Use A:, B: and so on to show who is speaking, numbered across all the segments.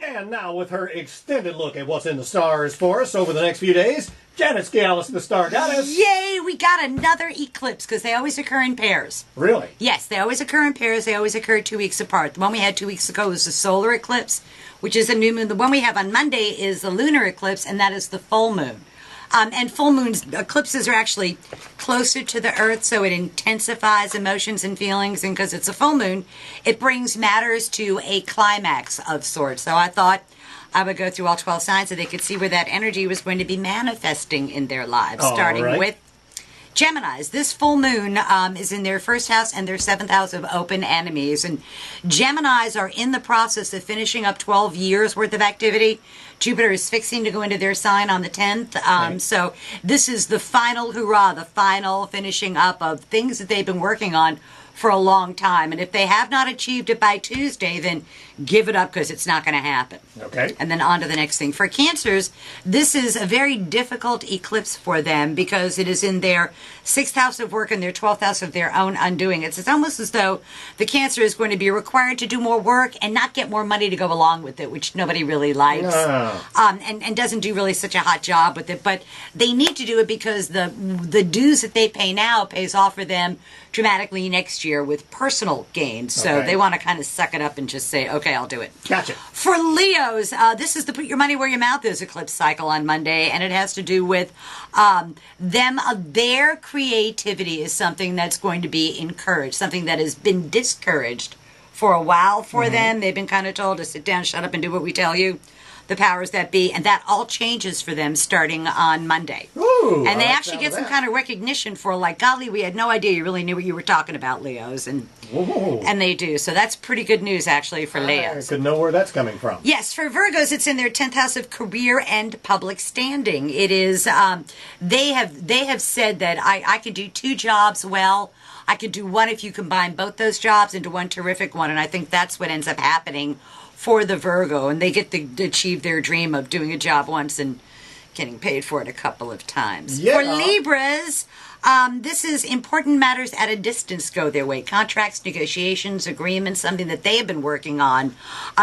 A: And now with her extended look at what's in the stars for us over the next few days, Janet Scialis, the Star Goddess.
B: Yay, we got another eclipse because they always occur in pairs.
A: Really?
B: Yes, they always occur in pairs. They always occur 2 weeks apart. The one we had 2 weeks ago was the solar eclipse, which is a new moon. The one we have on Monday is the lunar eclipse, and that is the full moon. And full moons, eclipses are actually closer to the Earth, so it intensifies emotions and feelings. And because it's a full moon, it brings matters to a climax of sorts. So I thought I would go through all 12 signs so they could see where that energy was going to be manifesting in their lives, starting with Geminis. This full moon is in their first house and their seventh house of open enemies. And Geminis are in the process of finishing up 12 years worth of activity. Jupiter is fixing to go into their sign on the 10th. So this is the final hurrah, the final finishing up of things that they've been working on for a long time. And if they have not achieved it by Tuesday, then give it up because it's not going to happen.
A: Okay.
B: And then on to the next thing. For Cancers, this is a very difficult eclipse for them because it is in their 6th house of work and their 12th house of their own undoing. It's almost as though the Cancer is going to be required to do more work and not get more money to go along with it, which nobody really likes.
A: No.
B: And doesn't do really such a hot job with it. But they need to do it because the dues that they pay now pays off for them dramatically next year with personal gains. So they want to kind of suck it up and just say, okay, I'll do it.
A: Gotcha.
B: For Leos, this is the put your money where your mouth is eclipse cycle on Monday, and it has to do with their creativity is something that's going to be encouraged, something that has been discouraged for a while for them. They've been kind of told to sit down, shut up, and do what we tell you. The powers that be, and that all changes for them starting on Monday.
A: Ooh,
B: and they actually get some kind of recognition for, like, golly, we had no idea you really knew what you were talking about, Leos, and they do. So that's pretty good news, actually, for Leos.
A: I could know where that's coming from.
B: Yes, for Virgos, it's in their 10th house of career and public standing. It is, they have said that I could do 2 jobs well. I could do one if you combine both those jobs into one terrific one, and I think that's what ends up happening for the Virgo, and they get to achieve their dream of doing a job once and getting paid for it a couple of times.
A: Yeah.
B: For Libras, this is important matters at a distance go their way. Contracts, negotiations, agreements, something that they have been working on.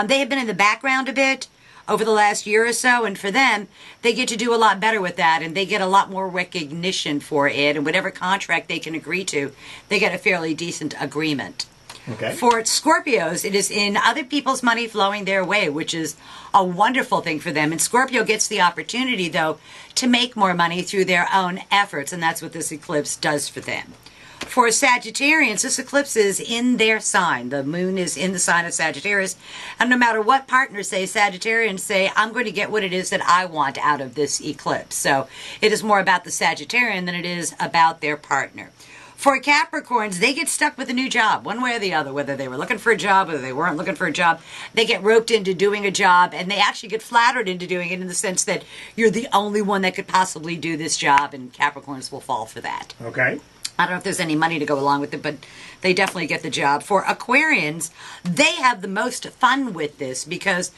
B: They have been in the background a bit over the last year or so, and for them, they get to do a lot better with that, and they get a lot more recognition for it, and whatever contract they can agree to, they get a fairly decent agreement.
A: Okay.
B: For Scorpios, it is in other people's money flowing their way, which is a wonderful thing for them. And Scorpio gets the opportunity, though, to make more money through their own efforts, and that's what this eclipse does for them. For Sagittarians, this eclipse is in their sign. The moon is in the sign of Sagittarius. And no matter what partners say, Sagittarians say, I'm going to get what it is that I want out of this eclipse. So it is more about the Sagittarian than it is about their partner. For Capricorns, they get stuck with a new job, one way or the other, whether they were looking for a job, whether they weren't looking for a job. They get roped into doing a job, and they actually get flattered into doing it in the sense that you're the only one that could possibly do this job, and Capricorns will fall for that.
A: Okay.
B: I don't know if there's any money to go along with it, but they definitely get the job. For Aquarians, they have the most fun with this because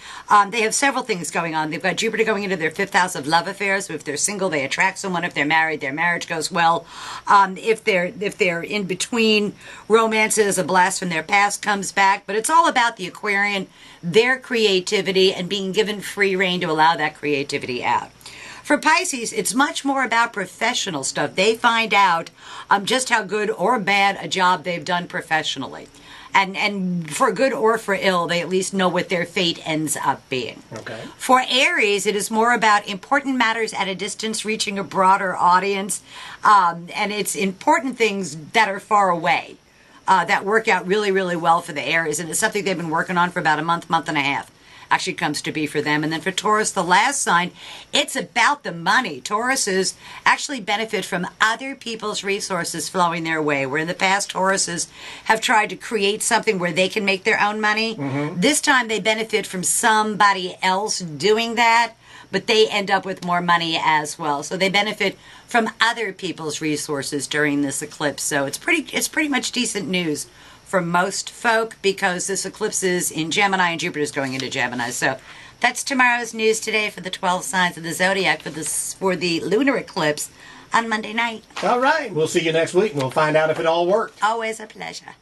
B: they have several things going on. They've got Jupiter going into their 5th house of love affairs. So if they're single, they attract someone. If they're married, their marriage goes well. If they're in between romances, a blast from their past comes back. But it's all about the Aquarian, their creativity, and being given free rein to allow that creativity out. For Pisces, it's much more about professional stuff. They find out just how good or bad a job they've done professionally. And for good or for ill, they at least know what their fate ends up being.
A: Okay.
B: For Aries, it is more about important matters at a distance, reaching a broader audience. And it's important things that are far away that work out really, really well for the Aries. And it's something they've been working on for about a month and a half. Actually comes to be for them. And then for Taurus, the last sign, it's about the money. Tauruses actually benefit from other people's resources flowing their way, where in the past Tauruses have tried to create something where they can make their own money. This time they benefit from somebody else doing that, but they end up with more money as well. So they benefit from other people's resources during this eclipse. So it's pretty much decent news for most folk because this eclipse is in Gemini and Jupiter's going into Gemini. So that's tomorrow's news today for the 12 signs of the zodiac for the lunar eclipse on Monday night.
A: All right. We'll see you next week and we'll find out if it all worked.
B: Always a pleasure.